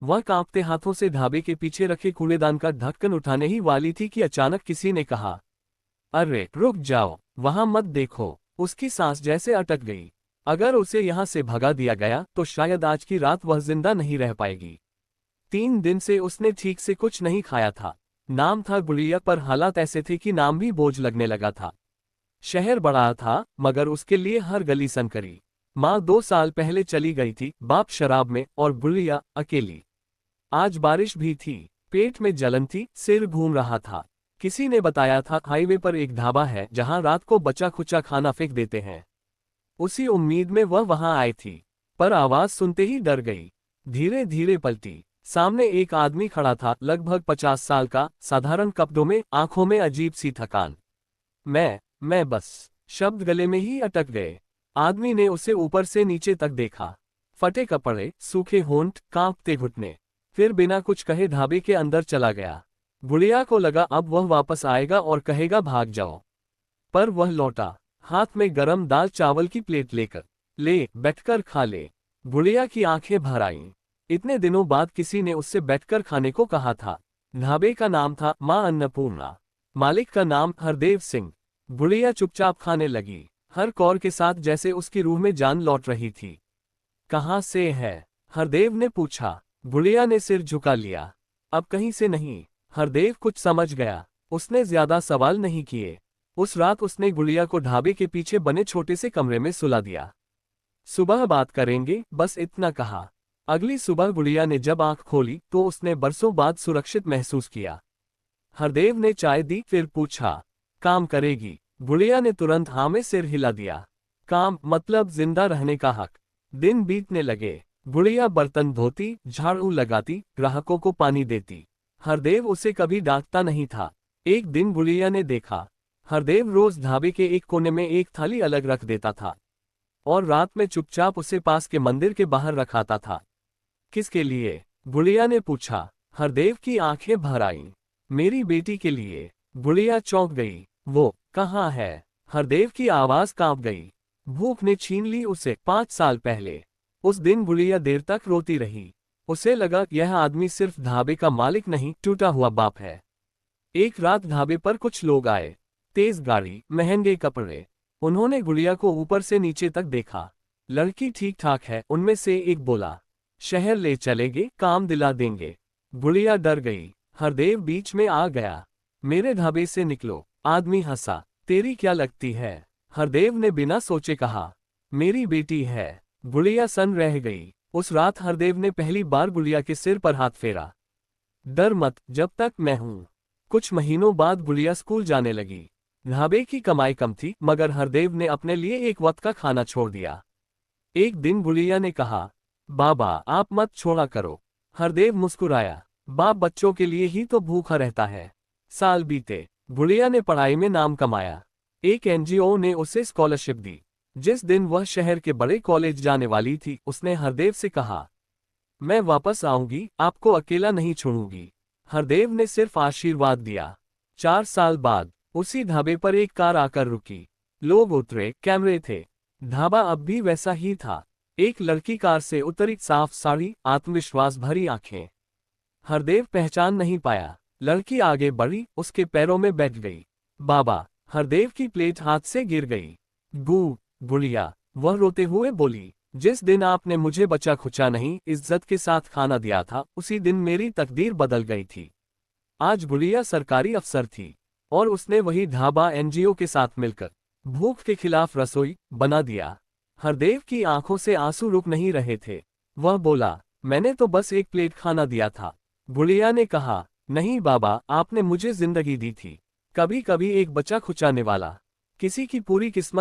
वह कांपते हाथों से ढाबे के पीछे रखे कूड़ेदान का ढक्कन उठाने ही वाली थी कि अचानक किसी ने कहा, अरे रुक जाओ, वहां मत देखो। उसकी सांस जैसे अटक गई। अगर उसे यहां से भगा दिया गया तो शायद आज की रात वह जिंदा नहीं रह पाएगी। 3 दिन से उसने ठीक से कुछ नहीं खाया था। नाम था गुड़िया, पर हालात ऐसे थे कि नाम भी बोझ लगने लगा था। शहर बड़ा था, मगर उसके लिए हर गली सनकरी। माँ 2 साल पहले चली गई थी, बाप शराब में, और गुड़िया अकेली। आज बारिश भी थी। पेट में जलन थी, सिर घूम रहा था। किसी ने बताया था हाईवे पर एक ढाबा है जहां रात को बचा खुचा खाना फेंक देते हैं। उसी उम्मीद में वह वहां आई थी, पर आवाज सुनते ही डर गई। धीरे धीरे पलटी। सामने एक आदमी खड़ा था, लगभग 50 साल का, साधारण कपड़ों में, आंखों में अजीब सी थकान। मैं बस, शब्द गले में ही अटक गए। आदमी ने उसे ऊपर से नीचे तक देखा। फटे कपड़े, सूखे होंठ, कांपते घुटने। फिर बिना कुछ कहे ढाबे के अंदर चला गया। गुड़िया को लगा अब वह वापस आएगा और कहेगा भाग जाओ। पर वह लौटा, हाथ में गरम दाल चावल की प्लेट लेकर। ले, बैठकर खा ले। गुड़िया की आंखें भर आईं। इतने दिनों बाद किसी ने उससे बैठकर खाने को कहा था। ढाबे का नाम था मां अन्नपूर्णा। मालिक का नाम हरदेव सिंह। गुड़िया चुपचाप खाने लगी, हर कौर के साथ जैसे उसकी रूह में जान लौट रही थी। कहाँ से है? हरदेव ने पूछा। गुड़िया ने सिर झुका लिया। अब कहीं से नहीं। हरदेव कुछ समझ गया। उसने ज्यादा सवाल नहीं किए। उस रात उसने गुड़िया को ढाबे के पीछे बने छोटे से कमरे में सुला दिया। सुबह बात करेंगे, बस इतना कहा। अगली सुबह गुड़िया ने जब आंख खोली तो उसने बरसों बाद सुरक्षित महसूस किया। हरदेव ने चाय दी, फिर पूछा, काम करेगी? गुड़िया ने तुरंत हाँ में सिर हिला दिया। काम मतलब जिंदा रहने का हक। दिन बीतने लगे। गुड़िया बर्तन धोती, झाड़ू लगाती, ग्राहकों को पानी देती। हरदेव उसे कभी डांटता नहीं था। एक दिन गुड़िया ने देखा, हरदेव रोज ढाबे के एक कोने में एक थाली अलग रख देता था और रात में चुपचाप उसे पास के मंदिर के बाहर रखाता था। किसके लिए? गुड़िया ने पूछा। हरदेव की आंखें भर आईं। मेरी बेटी के लिए। गुड़िया चौंक गई। वो कहाँ है? हरदेव की आवाज कांप गई। भूख ने छीन ली उसे 5 साल पहले। उस दिन गुड़िया देर तक रोती रही। उसे लगा यह आदमी सिर्फ ढाबे का मालिक नहीं, टूटा हुआ बाप है। एक रात ढाबे पर कुछ लोग आए। तेज गाड़ी, महंगे कपड़े। उन्होंने गुड़िया को ऊपर से नीचे तक देखा। लड़की ठीक ठाक है, उनमें से एक बोला। शहर ले चलेंगे, काम दिला देंगे। गुड़िया डर गई। हरदेव बीच में आ गया। मेरे ढाबे से निकलो। आदमी हंसा। तेरी क्या लगती है? हरदेव ने बिना सोचे कहा, मेरी बेटी है। गुड़िया सन रह गई। उस रात हरदेव ने पहली बार गुड़िया के सिर पर हाथ फेरा। डर मत, जब तक मैं हूं। कुछ महीनों बाद गुड़िया स्कूल जाने लगी। ढाबे की कमाई कम थी, मगर हरदेव ने अपने लिए एक वक्त का खाना छोड़ दिया। एक दिन गुड़िया ने कहा, बाबा आप मत छोड़ा करो। हरदेव मुस्कुराया। बाप बच्चों के लिए ही तो भूखा रहता है। साल बीते। गुड़िया ने पढ़ाई में नाम कमाया। एक एनजीओ ने उसे स्कॉलरशिप दी। जिस दिन वह शहर के बड़े कॉलेज जाने वाली थी, उसने हरदेव से कहा, मैं वापस आऊंगी, आपको अकेला नहीं छोड़ूंगी। हरदेव ने सिर्फ आशीर्वाद दिया। 4 साल बाद उसी ढाबे पर एक कार आकर रुकी। लोग उतरे, कैमरे थे। ढाबा अब भी वैसा ही था। एक लड़की कार से उतरी, साफ साड़ी, आत्मविश्वास भरी आंखें। हरदेव पहचान नहीं पाया। लड़की आगे बढ़ी, उसके पैरों में बैठ गई। बाबा। हरदेव की प्लेट हाथ से गिर गई। गुड़िया, वह रोते हुए बोली, जिस दिन आपने मुझे बचा खुचा नहीं, इज्जत के साथ खाना दिया था, उसी दिन मेरी तकदीर बदल गई थी। आज गुड़िया सरकारी अफसर थी और उसने वही ढाबा एनजीओ के साथ मिलकर भूख के खिलाफ रसोई बना दिया। हरदेव की आंखों से आंसू रुक नहीं रहे थे। वह बोला, मैंने तो बस एक प्लेट खाना दिया था। गुड़िया ने कहा, नहीं बाबा, आपने मुझे जिंदगी दी थी। कभी कभी एक बचा खुचाने वाला किसी की पूरी किस्मत